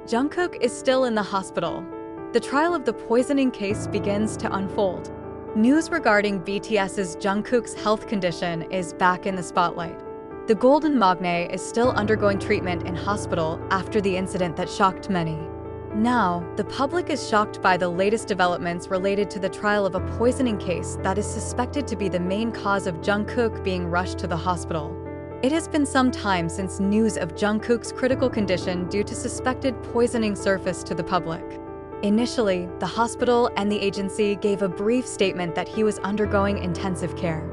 Jungkook is still in the hospital. The trial of the poisoning case begins to unfold. News regarding BTS's Jungkook's health condition is back in the spotlight. The golden magne is still undergoing treatment in hospital after the incident that shocked many. Now, the public is shocked by the latest developments related to the trial of a poisoning case that is suspected to be the main cause of Jungkook being rushed to the hospital. It has been some time since news of Jungkook's critical condition due to suspected poisoning surfaced to the public. Initially, the hospital and the agency gave a brief statement that he was undergoing intensive care.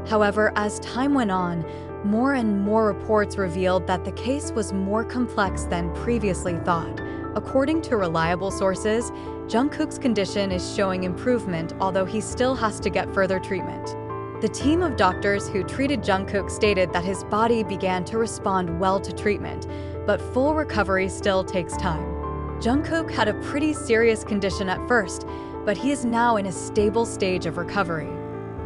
However, as time went on, more and more reports revealed that the case was more complex than previously thought. According to reliable sources, Jungkook's condition is showing improvement, although he still has to get further treatment. The team of doctors who treated Jungkook stated that his body began to respond well to treatment, but full recovery still takes time. Jungkook had a pretty serious condition at first, but he is now in a stable stage of recovery.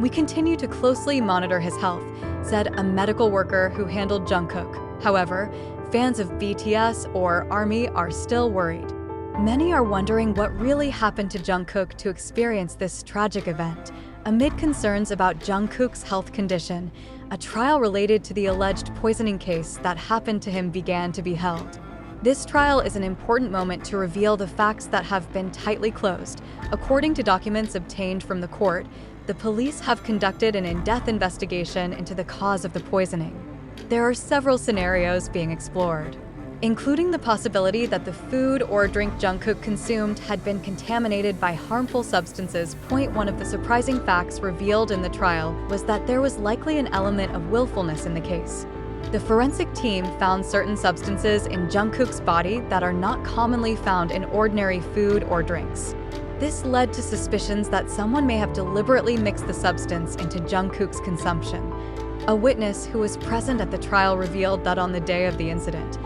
"We continue to closely monitor his health," said a medical worker who handled Jungkook. However, fans of BTS or ARMY are still worried. Many are wondering what really happened to Jungkook to experience this tragic event. Amid concerns about Jungkook's health condition, a trial related to the alleged poisoning case that happened to him began to be held. This trial is an important moment to reveal the facts that have been tightly closed. According to documents obtained from the court, the police have conducted an in-depth investigation into the cause of the poisoning. There are several scenarios being explored, including the possibility that the food or drink Jungkook consumed had been contaminated by harmful substances. One of the surprising facts revealed in the trial was that there was likely an element of willfulness in the case. The forensic team found certain substances in Jungkook's body that are not commonly found in ordinary food or drinks. This led to suspicions that someone may have deliberately mixed the substance into Jungkook's consumption. A witness who was present at the trial revealed that on the day of the incident,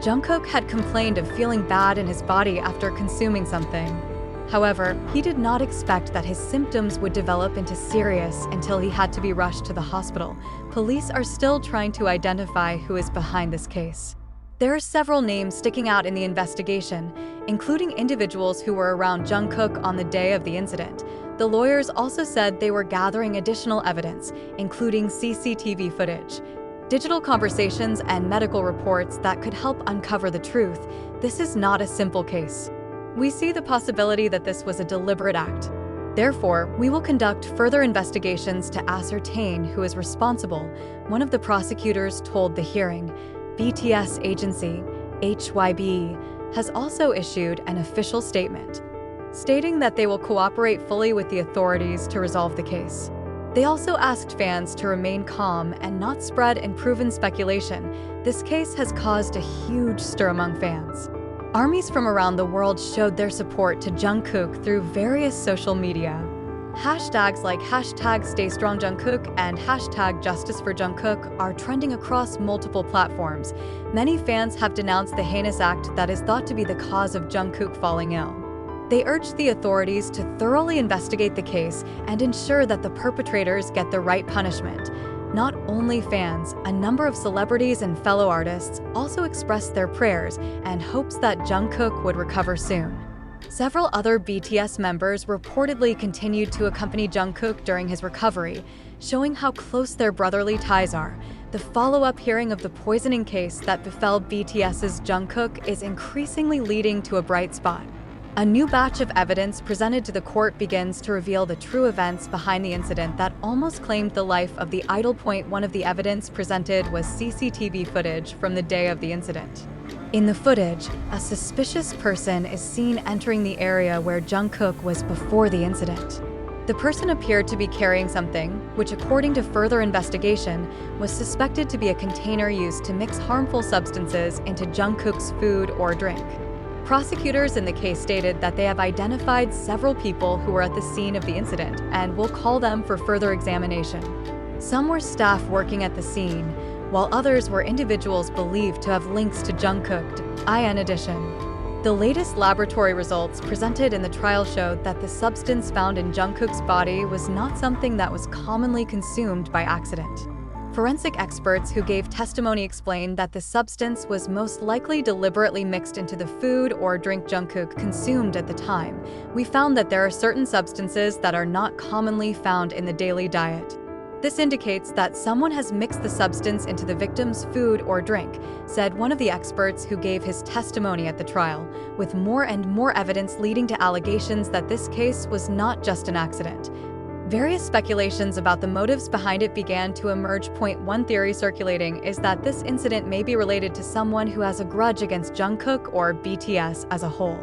Jungkook had complained of feeling bad in his body after consuming something. However, he did not expect that his symptoms would develop into serious until he had to be rushed to the hospital. Police are still trying to identify who is behind this case. There are several names sticking out in the investigation, including individuals who were around Jungkook on the day of the incident. The lawyers also said they were gathering additional evidence, including CCTV footage, digital conversations, and medical reports that could help uncover the truth. This is not a simple case. We see the possibility that this was a deliberate act. Therefore, we will conduct further investigations to ascertain who is responsible, one of the prosecutors told the hearing. BTS agency, HYBE, has also issued an official statement, stating that they will cooperate fully with the authorities to resolve the case. They also asked fans to remain calm and not spread unproven speculation. This case has caused a huge stir among fans. Armies from around the world showed their support to Jungkook through various social media. Hashtags like #StayStrongJungkook and #JusticeForJungkook are trending across multiple platforms. Many fans have denounced the heinous act that is thought to be the cause of Jungkook falling ill. They urged the authorities to thoroughly investigate the case and ensure that the perpetrators get the right punishment. Not only fans, a number of celebrities and fellow artists also expressed their prayers and hopes that Jungkook would recover soon. Several other BTS members reportedly continued to accompany Jungkook during his recovery, showing how close their brotherly ties are. The follow-up hearing of the poisoning case that befell BTS's Jungkook is increasingly leading to a bright spot. A new batch of evidence presented to the court begins to reveal the true events behind the incident that almost claimed the life of the idol. One of the evidence presented was CCTV footage from the day of the incident. In the footage, a suspicious person is seen entering the area where Jungkook was before the incident. The person appeared to be carrying something, which according to further investigation, was suspected to be a container used to mix harmful substances into Jungkook's food or drink. Prosecutors in the case stated that they have identified several people who were at the scene of the incident and will call them for further examination. Some were staff working at the scene, while others were individuals believed to have links to Jungkook. In addition, the latest laboratory results presented in the trial showed that the substance found in Jungkook's body was not something that was commonly consumed by accident. Forensic experts who gave testimony explained that the substance was most likely deliberately mixed into the food or drink Jungkook consumed at the time. We found that there are certain substances that are not commonly found in the daily diet. This indicates that someone has mixed the substance into the victim's food or drink, said one of the experts who gave his testimony at the trial, with more and more evidence leading to allegations that this case was not just an accident. Various speculations about the motives behind it began to emerge. One theory circulating is that this incident may be related to someone who has a grudge against Jungkook or BTS as a whole.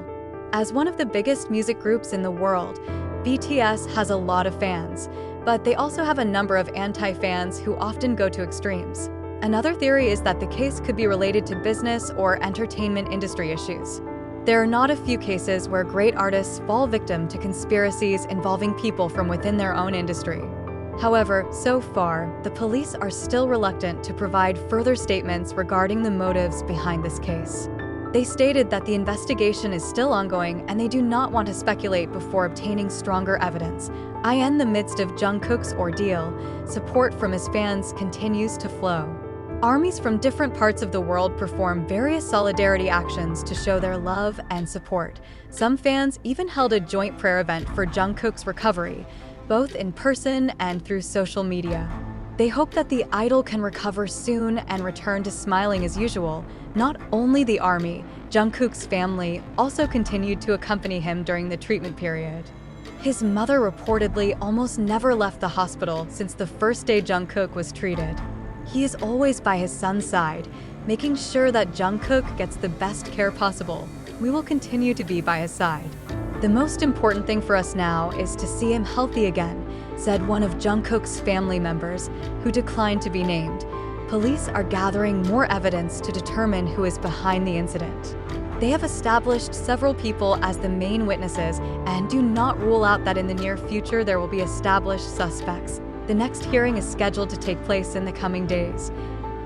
As one of the biggest music groups in the world, BTS has a lot of fans, but they also have a number of anti-fans who often go to extremes. Another theory is that the case could be related to business or entertainment industry issues. There are not a few cases where great artists fall victim to conspiracies involving people from within their own industry. However, so far, the police are still reluctant to provide further statements regarding the motives behind this case. They stated that the investigation is still ongoing and they do not want to speculate before obtaining stronger evidence. In the midst of Jungkook's ordeal, support from his fans continues to flow. Armies from different parts of the world perform various solidarity actions to show their love and support. Some fans even held a joint prayer event for Jungkook's recovery, both in person and through social media. They hope that the idol can recover soon and return to smiling as usual. Not only the army, Jungkook's family also continued to accompany him during the treatment period. His mother reportedly almost never left the hospital since the first day Jungkook was treated. He is always by his son's side, making sure that Jungkook gets the best care possible. We will continue to be by his side. The most important thing for us now is to see him healthy again, said one of Jungkook's family members, who declined to be named. Police are gathering more evidence to determine who is behind the incident. They have established several people as the main witnesses and do not rule out that in the near future there will be established suspects. The next hearing is scheduled to take place in the coming days,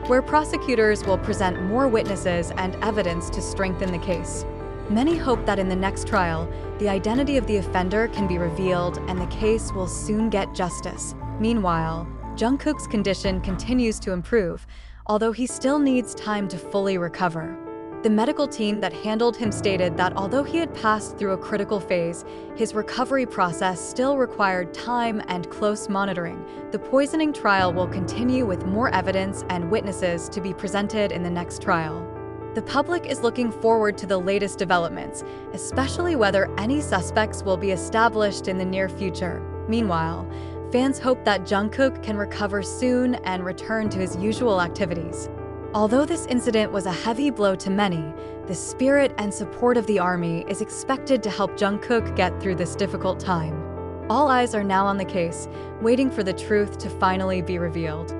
where prosecutors will present more witnesses and evidence to strengthen the case. Many hope that in the next trial, the identity of the offender can be revealed and the case will soon get justice. Meanwhile, Jungkook's condition continues to improve, although he still needs time to fully recover. The medical team that handled him stated that although he had passed through a critical phase, his recovery process still required time and close monitoring. The poisoning trial will continue with more evidence and witnesses to be presented in the next trial. The public is looking forward to the latest developments, especially whether any suspects will be established in the near future. Meanwhile, fans hope that Jungkook can recover soon and return to his usual activities. Although this incident was a heavy blow to many, the spirit and support of the army is expected to help Jungkook get through this difficult time. All eyes are now on the case, waiting for the truth to finally be revealed.